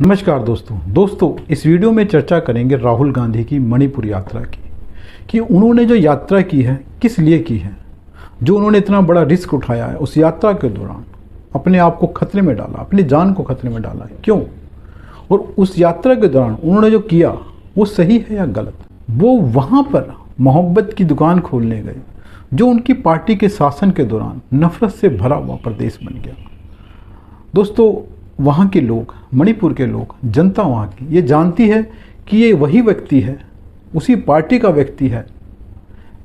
नमस्कार दोस्तों इस वीडियो में चर्चा करेंगे राहुल गांधी की मणिपुर यात्रा की कि उन्होंने जो यात्रा की है किस लिए की है। जो उन्होंने इतना बड़ा रिस्क उठाया है उस यात्रा के दौरान, अपने आप को खतरे में डाला, अपनी जान को खतरे में डाला, क्यों? और उस यात्रा के दौरान उन्होंने जो किया वो सही है या गलत? वो वहाँ पर मोहब्बत की दुकान खोलने गए जो उनकी पार्टी के शासन के दौरान नफरत से भरा हुआ प्रदेश बन गया। दोस्तों, वहाँ के लोग, मणिपुर के लोग, जनता वहाँ की ये जानती है कि ये वही व्यक्ति है, उसी पार्टी का व्यक्ति है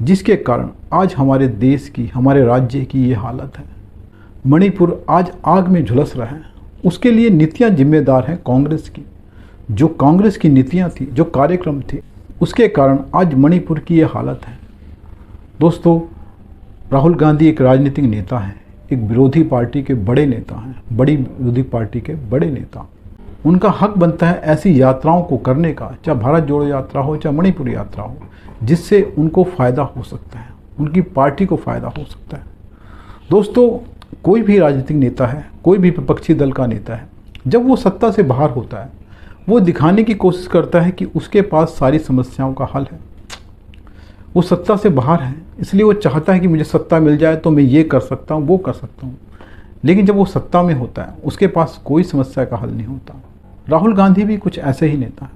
जिसके कारण आज हमारे देश की, हमारे राज्य की ये हालत है। मणिपुर आज आग में झुलस रहा है। उसके लिए नीतियाँ जिम्मेदार हैं कांग्रेस की। जो कांग्रेस की नीतियाँ थी, जो कार्यक्रम थे, उसके कारण आज मणिपुर की ये हालत है। दोस्तों, राहुल गांधी एक राजनीतिक नेता हैं, एक विरोधी पार्टी के बड़े नेता हैं, बड़ी विरोधी पार्टी के बड़े नेता। उनका हक बनता है ऐसी यात्राओं को करने का, चाहे भारत जोड़ो यात्रा हो, चाहे मणिपुर यात्रा हो, जिससे उनको फ़ायदा हो सकता है, उनकी पार्टी को फ़ायदा हो सकता है। दोस्तों, कोई भी राजनीतिक नेता है, कोई भी विपक्षी दल का नेता है, जब वो सत्ता से बाहर होता है वो दिखाने की कोशिश करता है कि उसके पास सारी समस्याओं का हल है। वो सत्ता से बाहर है, इसलिए वो चाहता है कि मुझे सत्ता मिल जाए तो मैं ये कर सकता हूँ, वो कर सकता हूँ। लेकिन जब वो सत्ता में होता है उसके पास कोई समस्या का हल नहीं होता। राहुल गांधी भी कुछ ऐसे ही नेता हैं।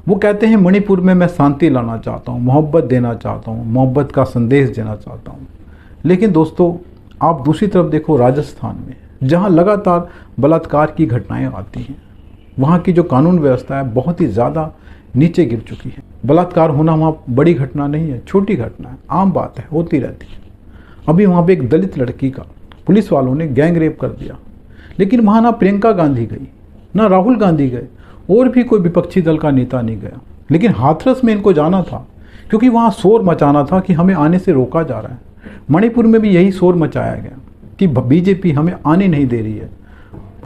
वो कहते हैं मणिपुर में मैं शांति लाना चाहता हूँ, मोहब्बत देना चाहता हूँ, मोहब्बत का संदेश देना चाहता हूँ। लेकिन दोस्तों, आप दूसरी तरफ देखो, राजस्थान में जहाँ लगातार बलात्कार की घटनाएँ आती हैं, वहाँ की जो कानून व्यवस्था है बहुत ही ज़्यादा नीचे गिर चुकी है। बलात्कार होना वहाँ बड़ी घटना नहीं है, छोटी घटना है, आम बात है, होती रहती है। अभी वहाँ पे एक दलित लड़की का पुलिस वालों ने गैंग रेप कर दिया, लेकिन वहाँ ना प्रियंका गांधी गई, ना राहुल गांधी गए, और भी कोई विपक्षी दल का नेता नहीं गया। लेकिन हाथरस में इनको जाना था क्योंकि वहाँ शोर मचाना था कि हमें आने से रोका जा रहा है। मणिपुर में भी यही शोर मचाया गया कि बीजेपी हमें आने नहीं दे रही है,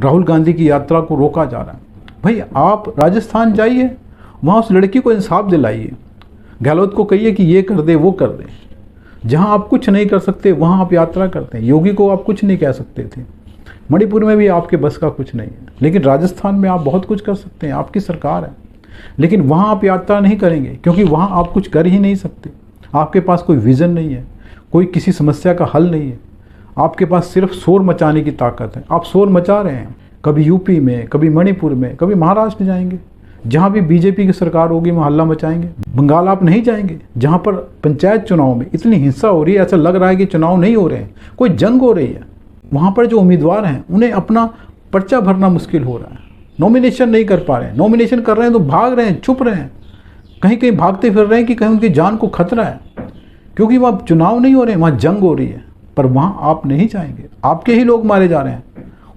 राहुल गांधी की यात्रा को रोका जा रहा है। भाई, आप राजस्थान जाइए, वहाँ उस लड़की को इंसाफ दिलाइए, गहलोत को कहिए कि ये कर दे, वो कर दे। जहाँ आप कुछ नहीं कर सकते वहाँ आप यात्रा करते हैं। योगी को आप कुछ नहीं कह सकते थे, मणिपुर में भी आपके बस का कुछ नहीं है। लेकिन राजस्थान में आप बहुत कुछ कर सकते हैं, आपकी सरकार है। लेकिन वहाँ आप यात्रा नहीं करेंगे क्योंकि वहाँ आप कुछ कर ही नहीं सकते। आपके पास कोई विज़न नहीं है, कोई किसी समस्या का हल नहीं है। आपके पास सिर्फ शोर मचाने की ताकत है। आप शोर मचा रहे हैं, कभी यूपी में, कभी मणिपुर में, कभी महाराष्ट्र जाएंगे, जहाँ भी बीजेपी की सरकार होगी वहाँ हल्ला मचाएंगे। बंगाल आप नहीं जाएंगे जहाँ पर पंचायत चुनाव में इतनी हिंसा हो रही है, ऐसा लग रहा है कि चुनाव नहीं हो रहे हैं, कोई जंग हो रही है। वहाँ पर जो उम्मीदवार हैं उन्हें अपना पर्चा भरना मुश्किल हो रहा है, नॉमिनेशन नहीं कर पा रहे हैं। नॉमिनेशन कर रहे हैं तो भाग रहे हैं, छुप रहे हैं, कहीं कहीं भागते फिर रहे हैं कि कहीं उनकी जान को खतरा है, क्योंकि वहाँ चुनाव नहीं हो रहे हैं, वहाँ जंग हो रही है। पर वहाँ आप नहीं जाएंगे, आपके ही लोग मारे जा रहे हैं,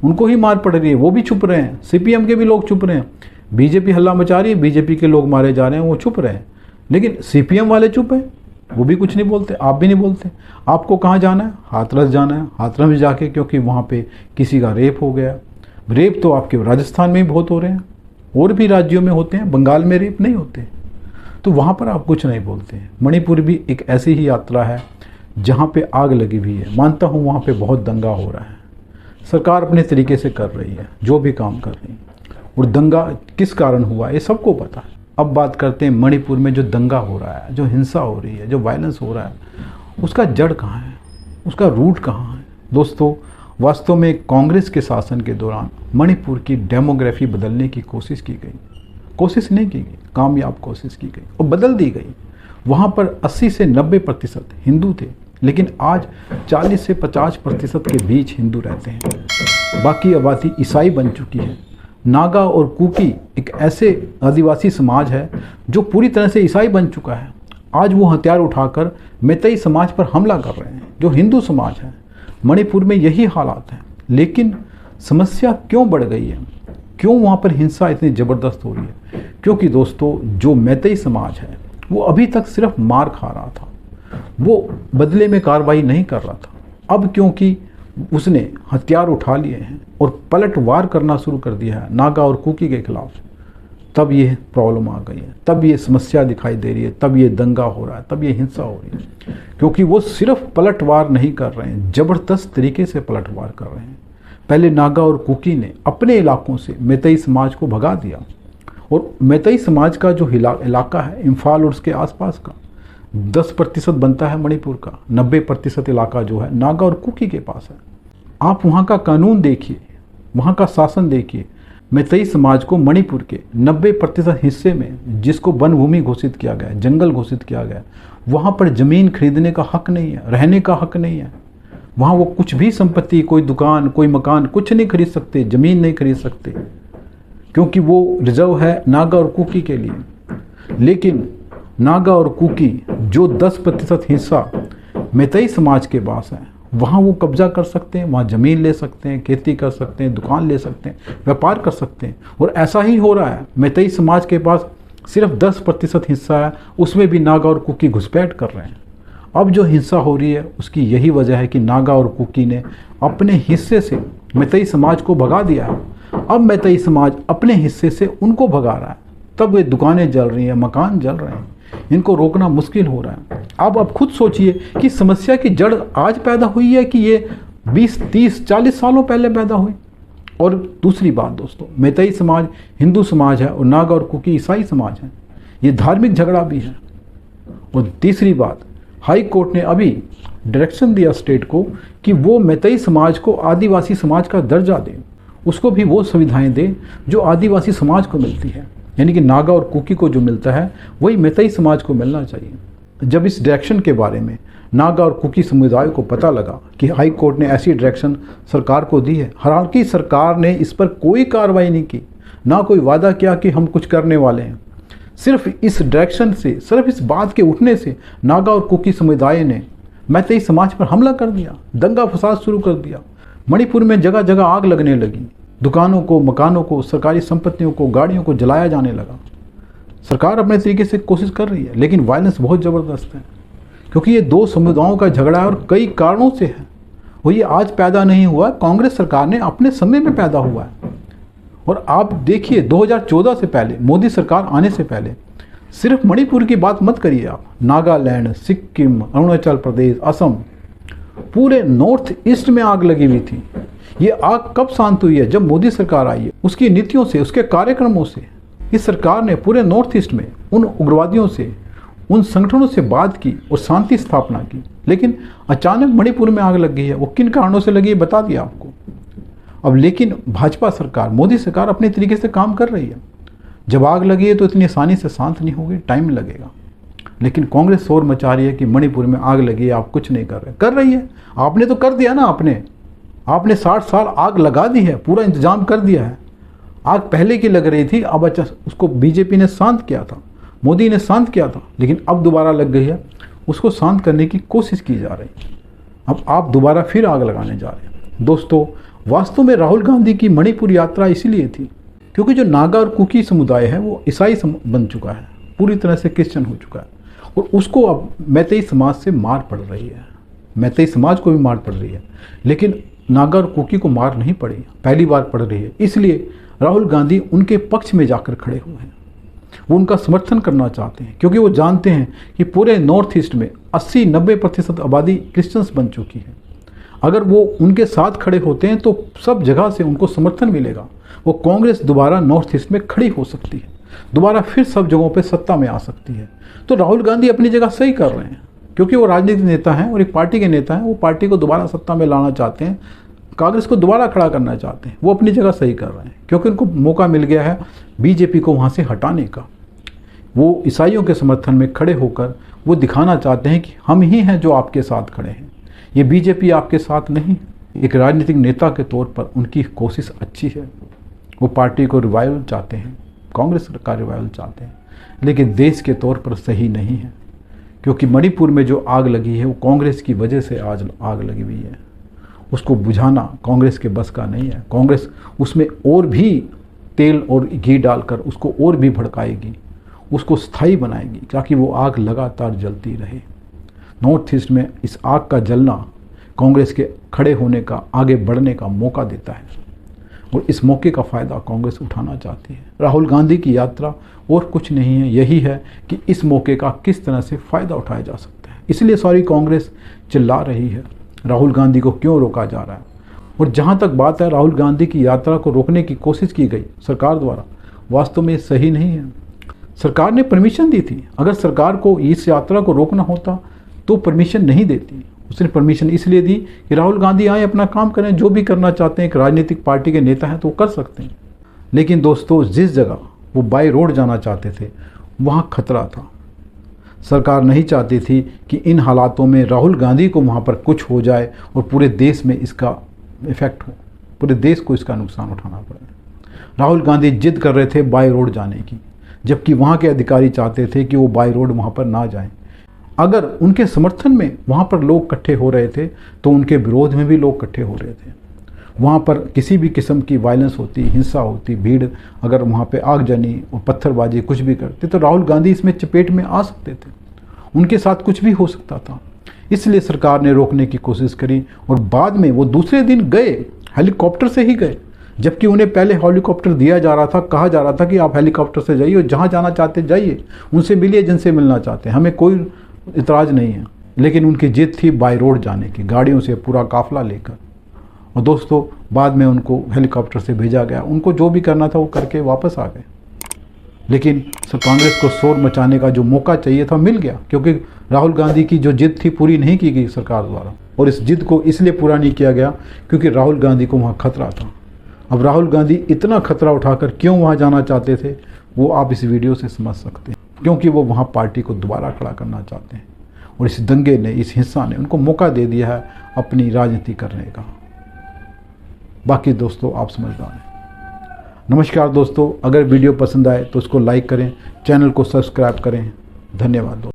उनको ही मार पड़ रही है, वो भी छुप रहे हैं। सीपीएम के भी लोग छुप रहे हैं। बीजेपी हल्ला मचा रही है, बीजेपी के लोग मारे जा रहे हैं, वो छुप रहे हैं। लेकिन सीपीएम वाले चुप हैं, वो भी कुछ नहीं बोलते, आप भी नहीं बोलते। आपको कहाँ जाना है? हाथरस जाना है। हाथरस में जाके, क्योंकि वहाँ पे किसी का रेप हो गया। रेप तो आपके राजस्थान में ही बहुत हो रहे हैं, और भी राज्यों में होते हैं, बंगाल में रेप नहीं होते, तो वहाँ पर आप कुछ नहीं बोलते हैं। मणिपुर भी एक ऐसी ही यात्रा है जहाँ पे आग लगी हुई है। मानता हूँ वहाँ पे बहुत दंगा हो रहा है, सरकार अपने तरीके से कर रही है जो भी काम कर रही है, और दंगा किस कारण हुआ ये सबको पता है। अब बात करते हैं मणिपुर में जो दंगा हो रहा है, जो हिंसा हो रही है, जो वायलेंस हो रहा है, उसका जड़ कहाँ है, उसका रूट कहाँ है? दोस्तों, वास्तव में कांग्रेस के शासन के दौरान मणिपुर की डेमोग्राफी बदलने की कोशिश की गई, कोशिश नहीं की गई, कामयाब कोशिश की गई और बदल दी गई। वहाँ पर 80 से 90% हिंदू थे, लेकिन आज 40 से 50% के बीच हिंदू रहते हैं। बाकी आबादी ईसाई बन चुकी है। नागा और कुकी एक ऐसे आदिवासी समाज है जो पूरी तरह से ईसाई बन चुका है। आज वो हथियार उठाकर मैतेई समाज पर हमला कर रहे हैं, जो हिंदू समाज है। मणिपुर में यही हालात हैं। लेकिन समस्या क्यों बढ़ गई है, क्यों वहाँ पर हिंसा इतनी ज़बरदस्त हो रही है? क्योंकि दोस्तों, जो मैतेई समाज है वो अभी तक सिर्फ मार खा रहा था, वो बदले में कार्रवाई नहीं कर रहा था। अब क्योंकि उसने हथियार उठा लिए हैं और पलटवार करना शुरू कर दिया है नागा और कुकी के खिलाफ, तब ये प्रॉब्लम आ गई है, तब ये समस्या दिखाई दे रही है, तब ये दंगा हो रहा है, तब ये हिंसा हो रही है। क्योंकि वो सिर्फ पलटवार नहीं कर रहे हैं, ज़बरदस्त तरीके से पलटवार कर रहे हैं। पहले नागा और कुकी ने अपने इलाकों से मैतेई समाज को भगा दिया, और मैतेई समाज का जो इलाका है इम्फाल और उसके आसपास का 10% बनता है मणिपुर का, 90% इलाका जो है नागा और कुकी के पास है। आप वहाँ का कानून देखिए, वहाँ का शासन देखिए। मैतेई समाज को मणिपुर के 90% हिस्से में, जिसको वन भूमि घोषित किया गया, जंगल घोषित किया गया, वहाँ पर ज़मीन खरीदने का हक नहीं है, रहने का हक नहीं है। वहाँ वो कुछ भी संपत्ति, कोई दुकान, कोई मकान, कुछ नहीं खरीद सकते, ज़मीन नहीं खरीद सकते, क्योंकि वो रिजर्व है नागा और कुकी के लिए। लेकिन नागा और कुकी जो 10% हिस्सा मैतेई समाज के पास है, वहाँ वो कब्जा कर सकते हैं, वहाँ ज़मीन ले सकते हैं, खेती कर सकते हैं, दुकान ले सकते हैं, व्यापार कर सकते हैं। और ऐसा ही हो रहा है। मैतेई समाज के पास सिर्फ 10% हिस्सा है, उसमें भी नागा और कुकी घुसपैठ कर रहे हैं। अब जो हिंसा हो रही है उसकी यही वजह है कि नागा और कुकी ने अपने हिस्से से मैतेई समाज को भगा दिया है। अब मैतेई समाज अपने हिस्से से उनको भगा रहा है, तब वे दुकानें जल रही हैं, मकान जल रहे हैं, इनको रोकना मुश्किल हो रहा है। अब आप खुद सोचिए कि समस्या की जड़ आज पैदा हुई है कि ये 20, 30, 40 सालों पहले पैदा हुई। और दूसरी बात दोस्तों, मैतेई समाज हिंदू समाज है और नागा और कुकी ईसाई समाज है, ये धार्मिक झगड़ा भी है। और तीसरी बात, हाई कोर्ट ने अभी डायरेक्शन दिया स्टेट को कि वो मैतेई समाज को आदिवासी समाज का दर्जा दे, उसको भी वो सुविधाएं दे जो आदिवासी समाज को मिलती है, यानी कि नागा और कुकी को जो मिलता है वही मैतेई समाज को मिलना चाहिए। जब इस डायरेक्शन के बारे में नागा और कुकी समुदाय को पता लगा कि हाई कोर्ट ने ऐसी डायरेक्शन सरकार को दी है, हालांकि सरकार ने इस पर कोई कार्रवाई नहीं की, ना कोई वादा किया कि हम कुछ करने वाले हैं। सिर्फ इस डायरेक्शन से, सिर्फ इस बात के उठने से नागा और कुकी समुदाय ने मैतेई समाज पर हमला कर दिया, दंगा फसाद शुरू कर दिया। मणिपुर में जगह जगह आग लगने लगी, दुकानों को, मकानों को, सरकारी संपत्तियों को, गाड़ियों को जलाया जाने लगा। सरकार अपने तरीके से कोशिश कर रही है, लेकिन वायलेंस बहुत ज़बरदस्त है, क्योंकि ये दो समुदायों का झगड़ा है और कई कारणों से है। वो ये आज पैदा नहीं हुआ, कांग्रेस सरकार ने अपने समय में पैदा हुआ है। और आप देखिए 2014 से पहले, मोदी सरकार आने से पहले, सिर्फ मणिपुर की बात मत करिए आप, नागालैंड, सिक्किम, अरुणाचल प्रदेश, असम, पूरे नॉर्थ ईस्ट में आग लगी हुई थी। ये आग कब शांत हुई है? जब मोदी सरकार आई है। उसकी नीतियों से, उसके कार्यक्रमों से इस सरकार ने पूरे नॉर्थ ईस्ट में उन उग्रवादियों से, उन संगठनों से बात की और शांति स्थापना की। लेकिन अचानक मणिपुर में आग लग गई है। वो किन कारणों से लगी है बता दिया आपको। अब लेकिन भाजपा सरकार, मोदी सरकार अपने तरीके से काम कर रही है। जब आग लगी है तो इतनी आसानी से शांत नहीं होगी, टाइम लगेगा। लेकिन कांग्रेस शोर मचा रही है कि मणिपुर में आग लगी है, आप कुछ नहीं कर रहे। कर रही है, आपने तो कर दिया ना। आपने 60 साल आग लगा दी है, पूरा इंतजाम कर दिया है। आग पहले की लग रही थी, अब अच्छा उसको बीजेपी ने शांत किया था, मोदी ने शांत किया था, लेकिन अब दोबारा लग गई है। उसको शांत करने की कोशिश की जा रही है। अब आप दोबारा फिर आग लगाने जा रहे हैं। दोस्तों, वास्तव में राहुल गांधी की मणिपुर यात्रा इसीलिए थी क्योंकि जो नागा और कुकी समुदाय है वो ईसाई बन चुका है, पूरी तरह से क्रिश्चियन हो चुका है, और उसको अब मैतेई समाज से मार पड़ रही है। मैतेई समाज को भी मार पड़ रही है, लेकिन नागा और कुकी को मार नहीं पड़ी, पहली बार पड़ रही है। इसलिए राहुल गांधी उनके पक्ष में जाकर खड़े हुए हैं। वो उनका समर्थन करना चाहते हैं, क्योंकि वो जानते हैं कि पूरे नॉर्थ ईस्ट में 80-90% आबादी क्रिश्चियंस बन चुकी है। अगर वो उनके साथ खड़े होते हैं तो सब जगह से उनको समर्थन मिलेगा। वो कांग्रेस दोबारा नॉर्थ ईस्ट में खड़ी हो सकती है, दोबारा फिर सब जगहों पे सत्ता में आ सकती है। तो राहुल गांधी अपनी जगह सही कर रहे हैं, क्योंकि वो राजनीतिक नेता हैं और एक पार्टी के नेता हैं। वो पार्टी को दोबारा सत्ता में लाना चाहते हैं, कांग्रेस को दोबारा खड़ा करना चाहते हैं। वो अपनी जगह सही कर रहे हैं, क्योंकि उनको मौका मिल गया है बीजेपी को वहाँ से हटाने का। वो ईसाइयों के समर्थन में खड़े होकर वो दिखाना चाहते हैं कि हम ही हैं जो आपके साथ खड़े हैं, ये बीजेपी आपके साथ नहीं। एक राजनीतिक नेता के तौर पर उनकी कोशिश अच्छी है। वो पार्टी को रिवाइवल चाहते हैं, कांग्रेस का रिवाइवल चाहते हैं, लेकिन देश के तौर पर सही नहीं है, क्योंकि मणिपुर में जो आग लगी है वो कांग्रेस की वजह से आज आग लगी हुई है। उसको बुझाना कांग्रेस के बस का नहीं है। कांग्रेस उसमें और भी तेल और घी डालकर उसको और भी भड़काएगी, उसको स्थायी बनाएगी, ताकि वो आग लगातार जलती रहे। नॉर्थ ईस्ट में इस आग का जलना कांग्रेस के खड़े होने का, आगे बढ़ने का मौका देता है, और इस मौके का फ़ायदा कांग्रेस उठाना चाहती है। राहुल गांधी की यात्रा और कुछ नहीं है, यही है कि इस मौके का किस तरह से फ़ायदा उठाया जा सकता है। इसलिए सारी कांग्रेस चिल्ला रही है, राहुल गांधी को क्यों रोका जा रहा है। और जहाँ तक बात है राहुल गांधी की यात्रा को रोकने की कोशिश की गई सरकार द्वारा, वास्तव में ये सही नहीं है। सरकार ने परमिशन दी थी, अगर सरकार को इस यात्रा को रोकना होता तो परमिशन नहीं देती। उसने परमिशन इसलिए दी कि राहुल गांधी आए, अपना काम करें, जो भी करना चाहते हैं, एक राजनीतिक पार्टी के नेता हैं तो वो कर सकते हैं। लेकिन दोस्तों, जिस जगह वो बाय रोड जाना चाहते थे वहाँ खतरा था। सरकार नहीं चाहती थी कि इन हालातों में राहुल गांधी को वहाँ पर कुछ हो जाए और पूरे देश में इसका इफ़ेक्ट हो, पूरे देश को इसका नुकसान उठाना पड़े। राहुल गांधी जिद कर रहे थे बाय रोड जाने की, जबकि वहाँ के अधिकारी चाहते थे कि वो बाय रोड वहाँ पर ना जाएं। अगर उनके समर्थन में वहाँ पर लोग इकट्ठे हो रहे थे तो उनके विरोध में भी लोग इकट्ठे हो रहे थे। वहाँ पर किसी भी किस्म की वायलेंस होती, हिंसा होती, भीड़ अगर वहाँ पे आगजनी और पत्थरबाजी कुछ भी करते तो राहुल गांधी इसमें चपेट में आ सकते थे, उनके साथ कुछ भी हो सकता था। इसलिए सरकार ने रोकने की कोशिश करी और बाद में वो दूसरे दिन गए, हेलीकॉप्टर से ही गए, जबकि उन्हें पहले हेलीकॉप्टर दिया जा रहा था, कहा जा रहा था कि आप हेलीकॉप्टर से जाइए और जहाँ जाना चाहते जाइए, उनसे मिलिए जिनसे मिलना चाहते हैं, हमें कोई इतराज़ नहीं है। लेकिन उनकी जिद थी बाय रोड जाने की, गाड़ियों से पूरा काफिला लेकर। और दोस्तों, बाद में उनको हेलीकॉप्टर से भेजा गया, उनको जो भी करना था वो करके वापस आ गए। लेकिन कांग्रेस को शोर मचाने का जो मौका चाहिए था मिल गया, क्योंकि राहुल गांधी की जो जिद थी पूरी नहीं की गई सरकार द्वारा। और इस जिद को इसलिए पूरा नहीं किया गया क्योंकि राहुल गांधी को वहाँ खतरा था। अब राहुल गांधी इतना खतरा उठाकर क्यों वहाँ जाना चाहते थे वो आप इस वीडियो से समझ सकते हैं, क्योंकि वो वहाँ पार्टी को दोबारा खड़ा करना चाहते हैं। और इस दंगे ने, इस हिंसा ने उनको मौका दे दिया है अपनी राजनीति करने का। बाकी दोस्तों आप समझदार हैं। नमस्कार दोस्तों, अगर वीडियो पसंद आए तो उसको लाइक करें, चैनल को सब्सक्राइब करें। धन्यवाद दोस्तों।